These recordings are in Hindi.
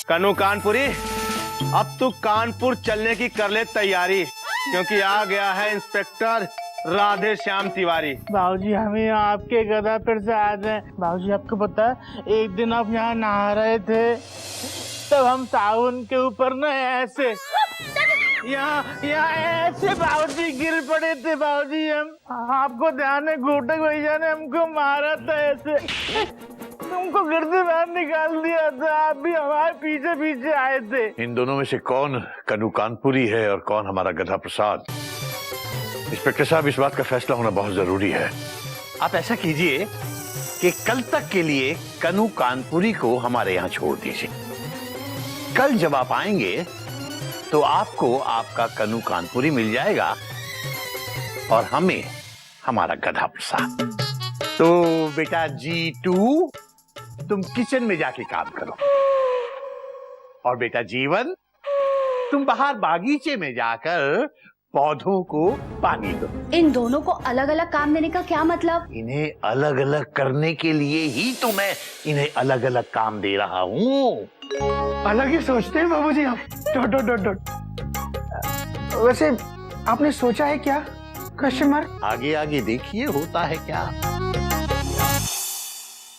कनू कानपुरी, अब तू कानपुर चलने की कर ले तैयारी, क्योंकि आ गया है इंस्पेक्टर राधे श्याम तिवारी। बाबूजी हमें आपके गधा प्रसाद है। बाबूजी आपको पता है एक दिन आप यहाँ नहा रहे थे तब हम साबुन के ऊपर ना ऐसे यहाँ ऐसे बाबूजी गिर पड़े थे। बाबूजी हम आपको ध्यान है घोटक भैया ने हमको मारा था ऐसे, तुमको घर से बाहर निकाल दिया था, आप भी हमारे पीछे पीछे आए थे। इन दोनों में से कौन कनू कानपुरी है और कौन हमारा गधा प्रसाद? इंस्पेक्टर साहब, इस बात का फैसला होना बहुत जरूरी है। आप ऐसा कीजिए कि कल तक के लिए कनू कानपुरी को हमारे यहाँ छोड़ दीजिए। कल जब आप आएंगे तो आपको आपका कनू कानपुरी मिल जाएगा और हमें हमारा गधा प्रसाद। तो बेटा G2, तुम किचन में जाके काम करो, और बेटा जीवन, तुम बाहर बागीचे में जाकर पौधों को पानी दो। इन दोनों को अलग अलग काम देने का क्या मतलब? इन्हें अलग अलग करने के लिए ही तो मैं इन्हें अलग अलग काम दे रहा हूँ। अलग ही सोचते हैं बाबूजी आप। Dot dot dot dot. वैसे आपने सोचा है क्या? Question mark. आगे आगे देखिए होता है क्या।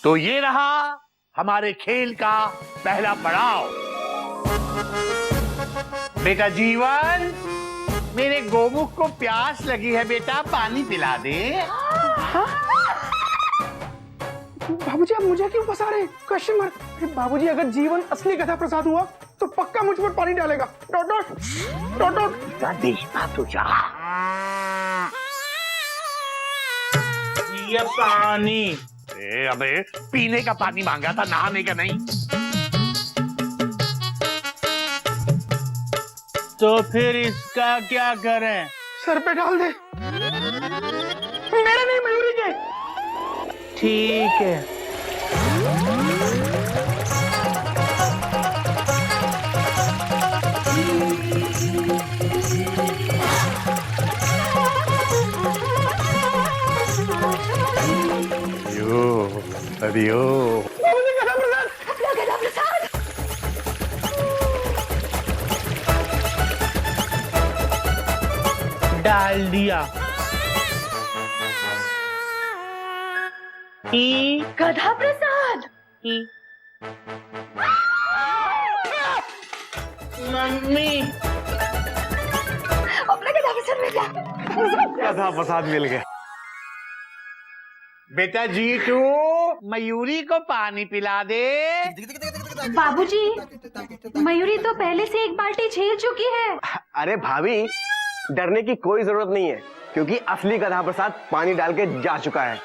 तो ये रहा हमारे खेल का पहला पड़ाव। बेटा जीवन, मेरे गोमुख को प्यास लगी है बेटा, पानी पिला दे। बाबूजी आप मुझे क्यों फंसा रहे? Question mark. बाबूजी अगर जीवन असली गधा प्रसाद हुआ तो पक्का मुझ पर पानी डालेगा। Dot dot dot dot. देखना तो जा। ये पानी। अबे पीने का पानी मांगा था, नहाने का नहीं। तो फिर इसका क्या करें? सर पे डाल दे। मेरे नहीं, मयूरी के। ठीक है। अरियो डाल दिया। गधा प्रसाद। मम्मी अपना गधा प्रसाद मिल गया। गधा प्रसाद मिल गया। बेटा G2, मयूरी को पानी पिला दे। बाबूजी, मयूरी तो पहले से एक बाल्टी झेल चुकी है। अरे भाभी, डरने की कोई जरूरत नहीं है, क्योंकि असली गधा प्रसाद पानी डाल के जा चुका है।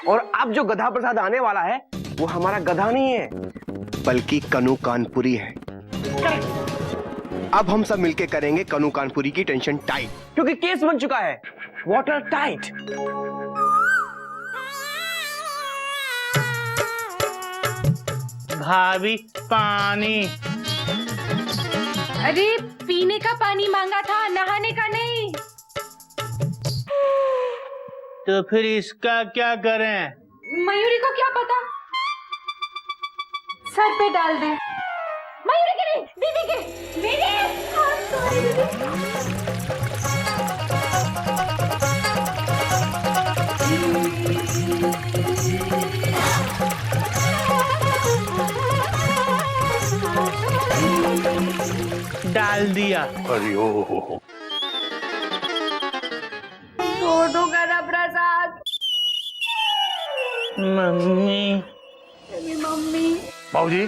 और अब जो गधा प्रसाद आने वाला है वो हमारा गधा नहीं है, बल्कि कनू कानपुरी है। अब हम सब मिलके करेंगे कनू कानपुरी की टेंशन टाइट, क्योंकि केस बन चुका है वाटर टाइट। भाभी पानी। अरे पीने का पानी मांगा था, नहाने का नहीं। तो फिर इसका क्या करें? मयूरी को क्या पता, सर पे डाल दे। मयूरी के नहीं, दीदी के। मेरे डाल दिया। अरियो दो गधा प्रसाद। मम्मी। मम्मी। बाबूजी,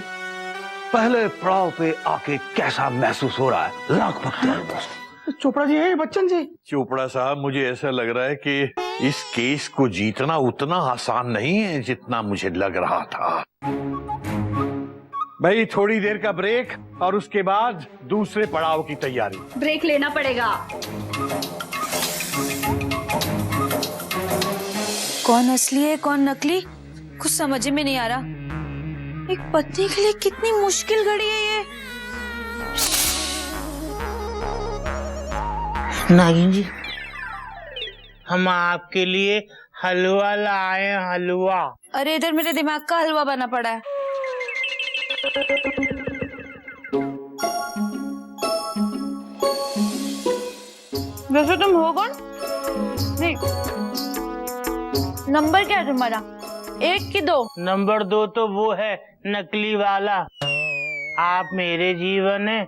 पहले पड़ाव पे आके कैसा महसूस हो रहा है? लाख पत्ते। चोपड़ा जी है बच्चन जी। चोपड़ा साहब, मुझे ऐसा लग रहा है कि इस केस को जीतना उतना आसान नहीं है जितना मुझे लग रहा था। भाई थोड़ी देर का ब्रेक और उसके बाद दूसरे पड़ाव की तैयारी। ब्रेक लेना पड़ेगा। कौन असली है कौन नकली, कुछ समझ में नहीं आ रहा। एक पत्नी के लिए कितनी मुश्किल घड़ी है ये। नागिन जी, हम आपके लिए हलवा लाए हैं, हलवा। अरे इधर मेरे दिमाग का हलवा बना पड़ा है। वैसे तुम हो कौन? नहीं, नंबर क्या है तुम्हारा? 1 कि 2? नंबर 2 तो वो है नकली वाला। आप मेरे जीवन है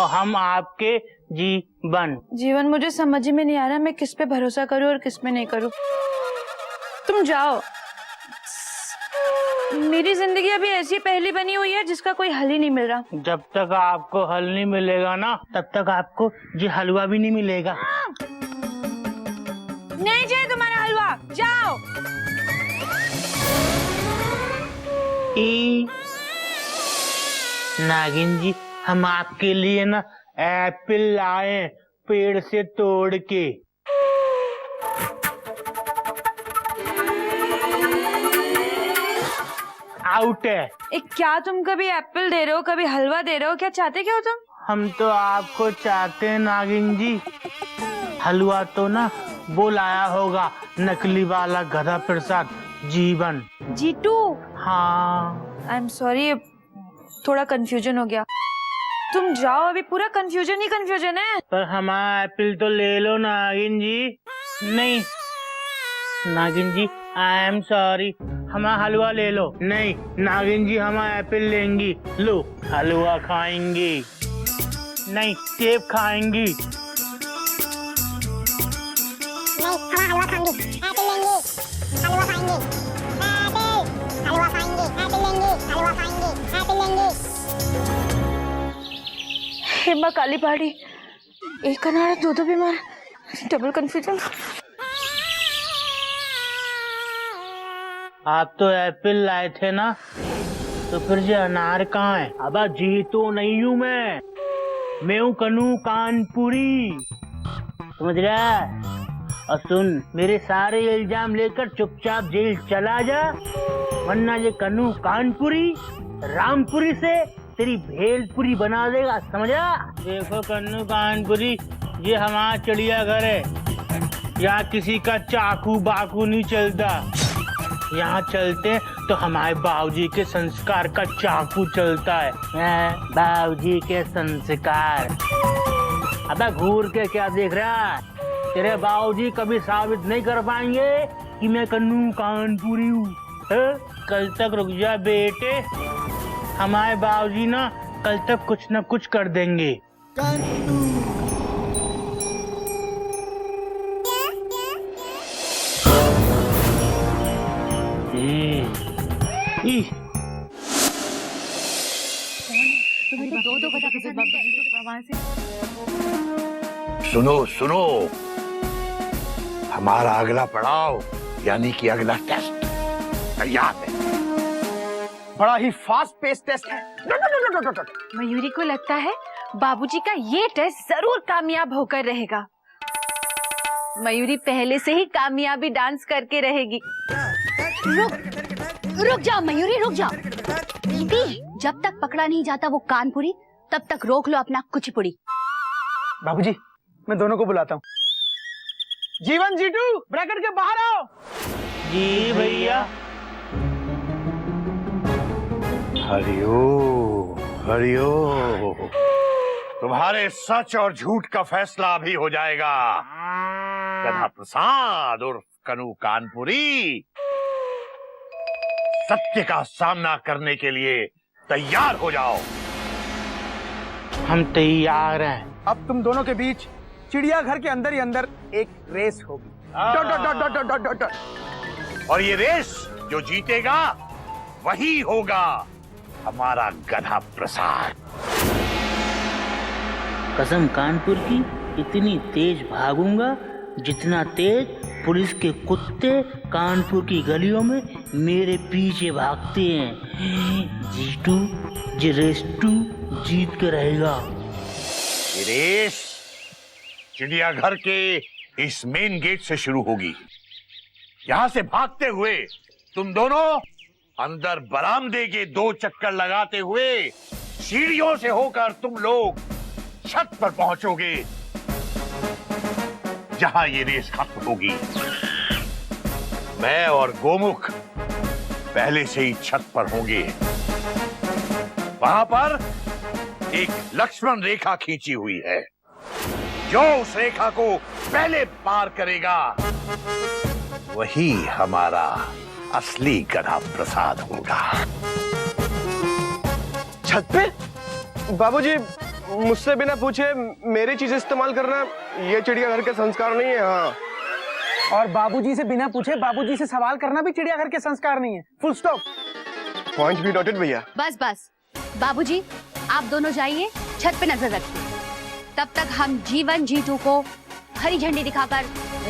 और हम आपके जीवन। जीवन मुझे समझ में नहीं आ रहा, मैं किस पे भरोसा करूं और किस पे नहीं करूं। तुम जाओ, मेरी जिंदगी अभी ऐसी पहली बनी हुई है जिसका कोई हल ही नहीं मिल रहा। जब तक आपको हल नहीं मिलेगा ना, तब तक आपको ये हलवा भी नहीं मिलेगा। नहीं चाहिए तुम्हारा हलवा, जाओ। नागिन जी, हम आपके लिए ना एप्पल लाए पेड़ से तोड़ के। आउट है। क्या तुम कभी एप्पल दे रहे हो, कभी हलवा दे रहे हो? क्या चाहते क्या हो तुम? हम तो आपको चाहते हैं नागिन जी। हलवा तो ना वो लाया होगा नकली वाला गधा प्रसाद जीवन। जीतू, हाँ, आई एम सॉरी, थोड़ा कंफ्यूजन हो गया। तुम जाओ, अभी पूरा कंफ्यूजन ही कंफ्यूजन है। पर हमारा एप्पल तो ले लो नागिन जी। नहीं नागिन जी, आई एम सॉरी, हमारा हलवा ले लो। नहीं नागिन जी, हमारा एप्पल लेंगी। लो, हलवा खाएंगी। नहीं, सेब खाएंगी। नहीं, हलवा खाएंगे, एप्पल लेंगे, हलवा खाएंगे, एप्पल, हलवा खाएंगे, एप्पल लेंगे, हलवा खाएंगे, एप्पल लेंगे। हे माँ काली पहाड़ी, एक अनार 2 बीमार, डबल कंफ्यूजन। आप तो एप्पल लाए थे ना, तो फिर ये अनार कहाँ है? अब जी तो नहीं हूँ मैं हूँ कनू कानपुरी, समझ रहा है? और सुन, मेरे सारे इल्जाम लेकर चुपचाप जेल चला जा, वरना ये कनू कानपुरी रामपुरी से तेरी भेलपुरी बना देगा, समझा? देखो कन्नू कानपुरी, ये हमारा चिड़ियाघर है, यहाँ किसी का चाकू बाकू नहीं चलता। यहाँ चलते तो हमारे बाबूजी के संस्कार का चाकू चलता है। बाबूजी के संस्कार। अबे घूर के क्या देख रहा है? तेरे बाबूजी कभी साबित नहीं कर पाएंगे कि मैं कन्नू कानपुरी हूँ। कल तक रुक जा बेटे, हमारे बाबूजी ना कल तक कुछ न कुछ कर देंगे। सुनो सुनो, हमारा अगला पड़ाव यानी कि अगला टेस्ट तैयार है। बड़ा ही फास्ट पेस टेस्ट है। मयूरी को लगता है बाबूजी का ये टेस्ट जरूर कामयाब होकर रहेगा। मयूरी पहले से ही कामयाबी डांस करके रहेगी। रुक जाओ मयूरी, रुक जाओ। दीदी, जब तक पकड़ा नहीं जाता वो कानपुरी, तब तक रोक लो अपना कुचिपुड़ी। बाबूजी, मैं दोनों को बुलाता हूँ। जीवन, जीतू, ब्रैकेट के बाहर आओ। जी भैया। हरिओम हरिओम, तुम्हारे सच और झूठ का फैसला अभी हो जाएगा। गधा प्रसाद उर्फ कनू कानपुरी, सत्य का सामना करने के लिए तैयार हो जाओ। हम तैयार हैं। अब तुम दोनों के बीच चिड़ियाघर के अंदर ही अंदर एक रेस होगी। Dot dot dot dot dot dot dot. और ये रेस जो जीतेगा वही होगा हमारा गधा प्रसाद। कसम कानपुर की, इतनी तेज भागूंगा जितना तेज पुलिस के कुत्ते कानपुर की गलियों में मेरे पीछे भागते हैं। जीतू जी रेस्टू जीत के रहेगा। ये रेस चिड़ियाघर के इस मेन गेट से शुरू होगी। यहाँ से भागते हुए तुम दोनों अंदर बरामदे के 2 चक्कर लगाते हुए सीढ़ियों से होकर तुम लोग छत पर पहुंचोगे, जहां ये रेस खत्म होगी। मैं और गोमुख पहले से ही छत पर होंगे। वहां पर एक लक्ष्मण रेखा खींची हुई है। जो उस रेखा को पहले पार करेगा वही हमारा असली गधा प्रसाद होगा। छत पे? बाबूजी, मुझसे बिना पूछे मेरी चीज इस्तेमाल करना ये चिड़ियाघर के संस्कार नहीं है। हाँ, और बाबूजी से बिना पूछे बाबूजी से सवाल करना भी चिड़ियाघर के संस्कार नहीं है। Full stop. पॉइंट भी नोटेड भैया। बस बस बाबूजी, आप दोनों जाइए, छत पे नजर रखिए। तब तक हम जीवन जीतू को हरी झंडी दिखाकर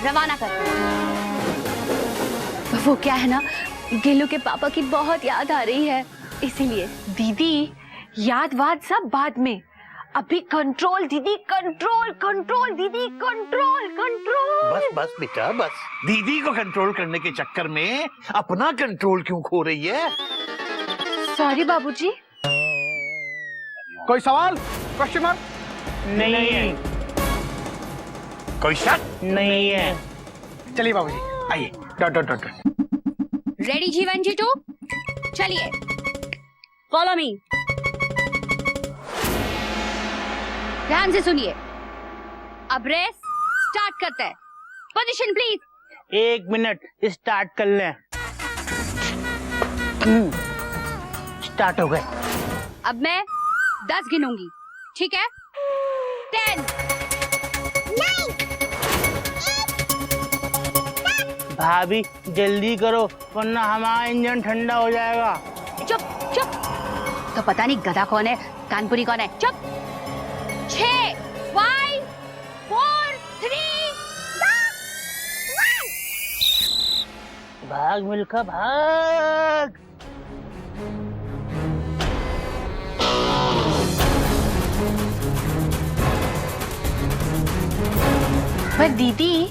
रवाना करते हैं। वो क्या है ना, गेलू के पापा की बहुत याद आ रही है, इसीलिए। दीदी, याद वाद सब बाद में, अभी कंट्रोल दीदी, कंट्रोल कंट्रोल दीदी, कंट्रोल कंट्रोल। बस बस बेटा बस, दीदी को कंट्रोल करने के चक्कर में अपना कंट्रोल क्यों खो रही है? सॉरी बाबूजी। कोई सवाल? Question mark? नहीं है, कोई शक? नहीं है। चलिए बाबूजी, आइए। Dot dot dot. रेडी जीवन जीतू, चलिए फॉलो मी। ध्यान से सुनिए, अब रेस स्टार्ट करते हैं। Position please. 1 मिनट, स्टार्ट कर लें। स्टार्ट हो गए। अब मैं 10 गिनूंगी, ठीक है? 10। भाभी जल्दी करो, वरना हमारा इंजन ठंडा हो जाएगा। चुप चुप। तो पता नहीं गधा कौन है, कानपुरी कौन है। चुप। 6, 5, 4, 3, 2, 1। भाग मिल्खा भाग। पर दीदी,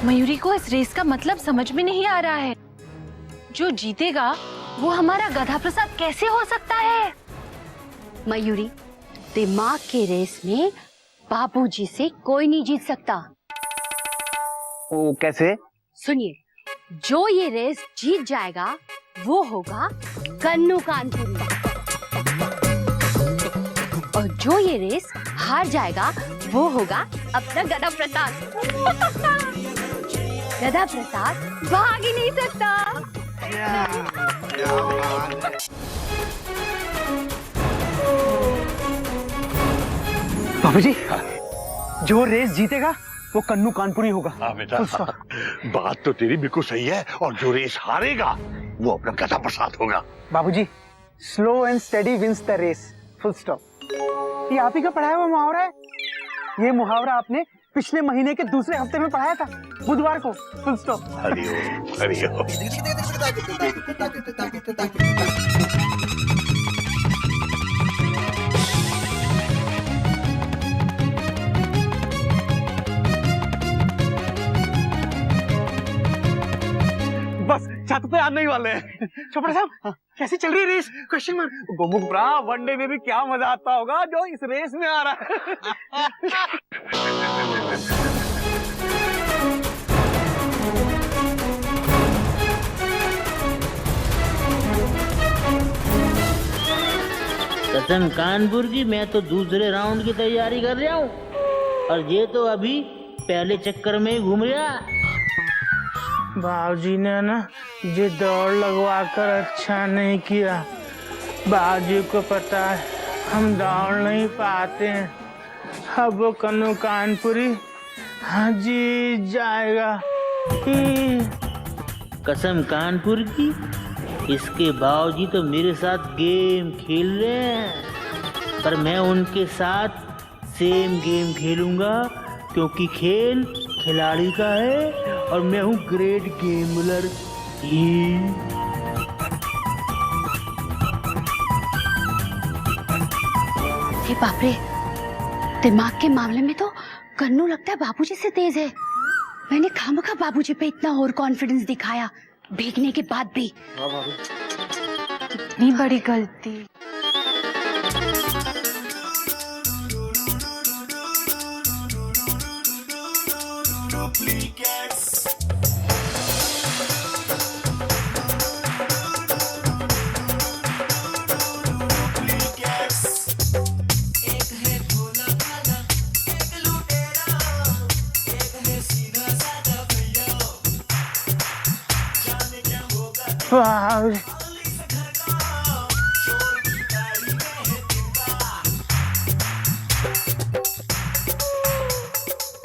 मयूरी को इस रेस का मतलब समझ में नहीं आ रहा है। जो जीतेगा वो हमारा गधा प्रसाद कैसे हो सकता है? मयूरी, दिमाग के रेस में बाबूजी से कोई नहीं जीत सकता। वो कैसे? सुनिए, जो ये रेस जीत जाएगा वो होगा कन्नू कानपुरी, और जो ये रेस हार जाएगा वो होगा अपना गधा प्रसाद। गधा प्रसाद भाग ही नहीं सकता। बाबूजी, जो रेस जीतेगा वो कन्नू कानपुरी होगा। हाँ बेटा, बात तो तेरी बिल्कुल सही है, और जो रेस हारेगा वो अपना गधा प्रसाद होगा। बाबूजी, slow and steady wins the race. Full stop. ये आप ही का पढ़ाया हुआ मुहावरा है। ये मुहावरा आपने पिछले महीने के दूसरे हफ्ते में पढ़ाया था, बुधवार को। Full stop. हरिओम हरिओम। बस छत पे आने ही वाले हैं। चोपड़ा साहब, कैसी चल रही है race? Question mark. Gomukhpura, one day में भी क्या मजा आता होगा जो इस रेस में आ रहा है। कसम कानपुर की, मैं तो दूसरे राउंड की तैयारी कर रहा हूँ, और ये तो अभी पहले चक्कर में ही घूम रहा। बाबूजी ने ना ये दौड़ लगवा कर अच्छा नहीं किया। बाबूजी को पता है हम दौड़ नहीं पाते हैं। अब वो कन्नू कानपुरी हाँ जीत जाएगा। कसम कानपुर की, इसके बाबूजी तो मेरे साथ गेम खेल रहे हैं, पर मैं उनके साथ सेम गेम खेलूंगा, क्योंकि खेल खिलाड़ी का है और मैं हूँ ग्रेट गेमर। हे बाप रे, दिमाग के मामले में तो कन्नू लगता है बाबूजी से तेज है। मैंने खामखा बाबूजी पे इतना और कॉन्फिडेंस दिखाया, भीगने के बाद भी। इतनी बड़ी गलती। बाबूजी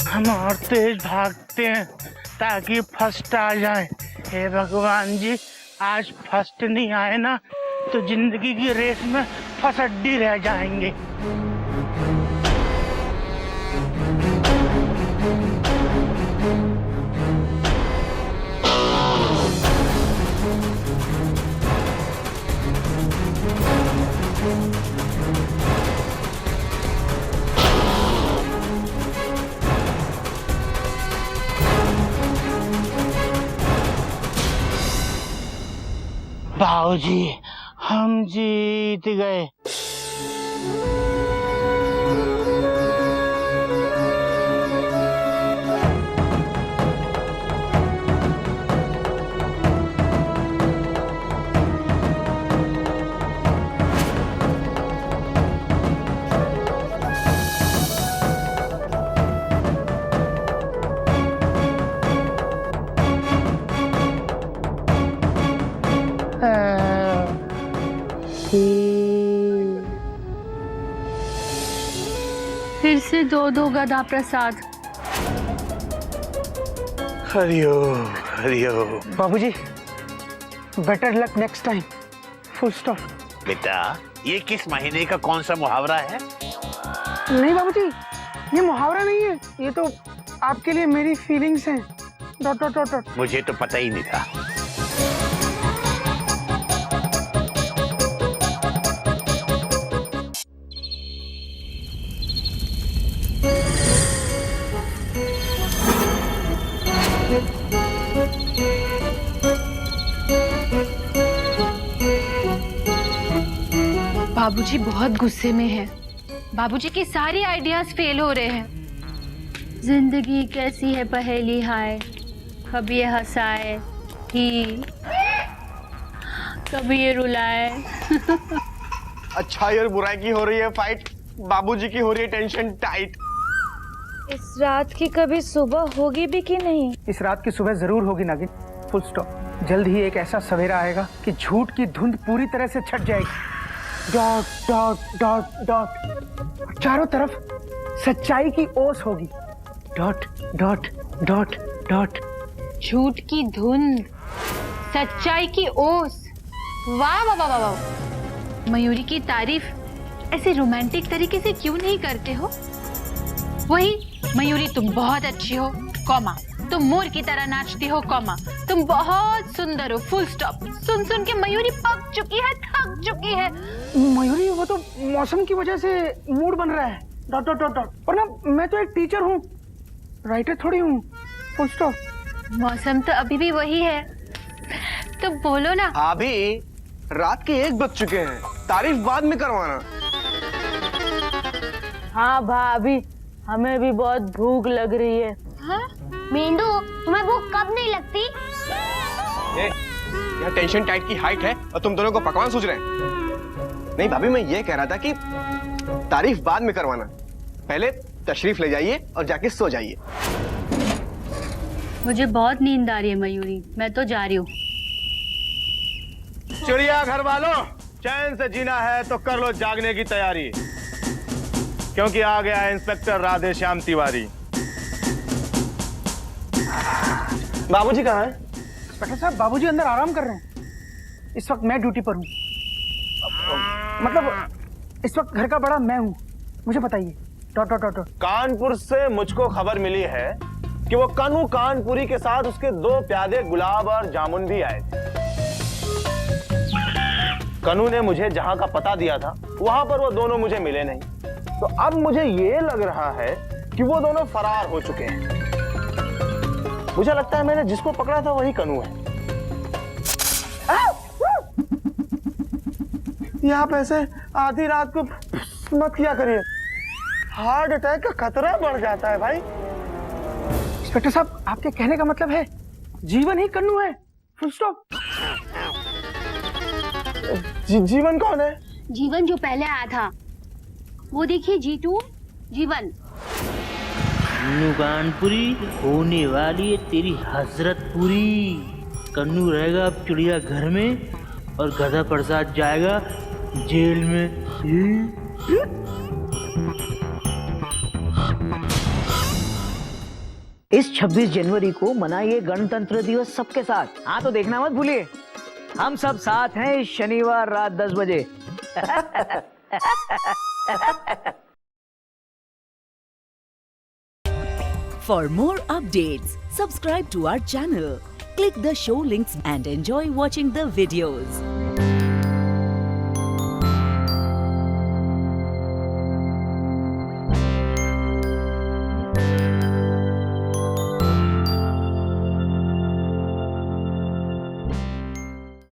हम और तेज भागते हैं ताकि फर्स्ट आ जाए। हे भगवान जी, आज फर्स्ट नहीं आए ना तो जिंदगी की रेस में फसड्डी रह जाएंगे। बाबूजी, हम जीत गए। फिर से दो गधा प्रसाद। हरिओम हरिओम। बाबूजी, better luck next time, full stop. बेटा, ये किस महीने का कौन सा मुहावरा है? नहीं बाबूजी, ये मुहावरा नहीं है, ये तो आपके लिए मेरी फीलिंग्स हैं। Dot dot dot dot. मुझे तो पता ही नहीं था। बाबूजी बहुत गुस्से में हैं। बाबूजी की सारी आइडियाज फेल हो रहे हैं। जिंदगी कैसी है पहेली हाय, कभी ये हंसाए ही, कभी ये रुलाए। अच्छा, ये बुराई की हो रही है फाइट, बाबूजी की हो रही है टेंशन टाइट। इस रात की कभी सुबह होगी भी कि नहीं? इस रात की सुबह जरूर होगी नागिन, फुल स्टॉप। जल्द ही एक ऐसा सवेरा आएगा कि झूठ की धुंध पूरी तरह से छट जाएगी। Dot dot dot dot. चारों तरफ सच्चाई की ओस होगी। Dot dot dot dot. झूठ की धुंध, सच्चाई की ओस। वाह वाह वाह वाह। मयूरी की तारीफ ऐसे रोमांटिक तरीके से क्यों नहीं करते हो? वही, मयूरी तुम बहुत अच्छी हो, कॉमा, तुम मोर की तरह नाचती हो, कॉमा, तुम बहुत सुंदर हो, फुल स्टॉप। सुन सुन के मयूरी पक चुकी है, थक चुकी है। मयूरी, वो तो मौसम की वजह से मूड बन रहा है। Dot dot dot dot. पर ना, मैं तो एक टीचर हूँ, राइटर थोड़ी हूँ, फुल स्टॉप। मौसम तो अभी भी वही है, तो बोलो ना। अभी रात के 1 बज चुके हैं, तारीफ बाद में करवाना। हाँ भाभी, हमें भी बहुत भूख लग रही है। हाँ? मेंढू, तुम्हें भूख कब नहीं लगती? यहाँ टेंशन टाइट की हाइट है और तुम दोनों को पकवान सूझ रहे हैं। नहीं भाभी, मैं ये कह रहा था कि तारीफ बाद में करवाना, पहले तशरीफ ले जाइए और जाके सो जाइए। मुझे बहुत नींद आ रही है मयूरी, मैं तो जा रही हूँ। चिड़िया घर वालों, चैन से जीना है तो कर लो जागने की तैयारी, क्योंकि आ गया है इंस्पेक्टर राधे श्याम तिवारी। बाबूजी कहाँ हैं? इंस्पेक्टर साहब, बाबूजी अंदर आराम कर रहे हैं। इस वक्त मैं ड्यूटी पर हूँ, मतलब इस वक्त घर का बड़ा मैं हूँ। मुझे बताइए। Dot dot dot dot. Kanpur से मुझको खबर मिली है कि वो कनू कानपुरी के साथ उसके 2 प्यादे गुलाब और जामुन भी आए थे। कनू ने मुझे जहां का पता दिया था वहां पर वो दोनों मुझे मिले नहीं, तो अब मुझे ये लग रहा है कि वो दोनों फरार हो चुके हैं। मुझे लगता है मैंने जिसको पकड़ा था वही कनू है। ये आप ऐसे आधी रात को मत किया करिए, हार्ट अटैक का खतरा बढ़ जाता है भाई। इंस्पेक्टर साहब, आपके कहने का मतलब है जीवन ही कन्नू है, फुल स्टॉप। जीवन कौन है? जीवन जो पहले आया था, वो देखिए जीतू, जीवन। कानपुरी, होने वाली है तेरी हजरत पूरी। कन्नू रहेगा अब चिड़िया घर में और गधा प्रसाद जाएगा जेल में। इस 26 जनवरी को मनाइए गणतंत्र दिवस सबके साथ। हाँ तो देखना मत भूलिए, हम सब साथ हैं इस शनिवार रात 10 बजे। For more updates, subscribe to our channel, click the show links and enjoy watching the videos.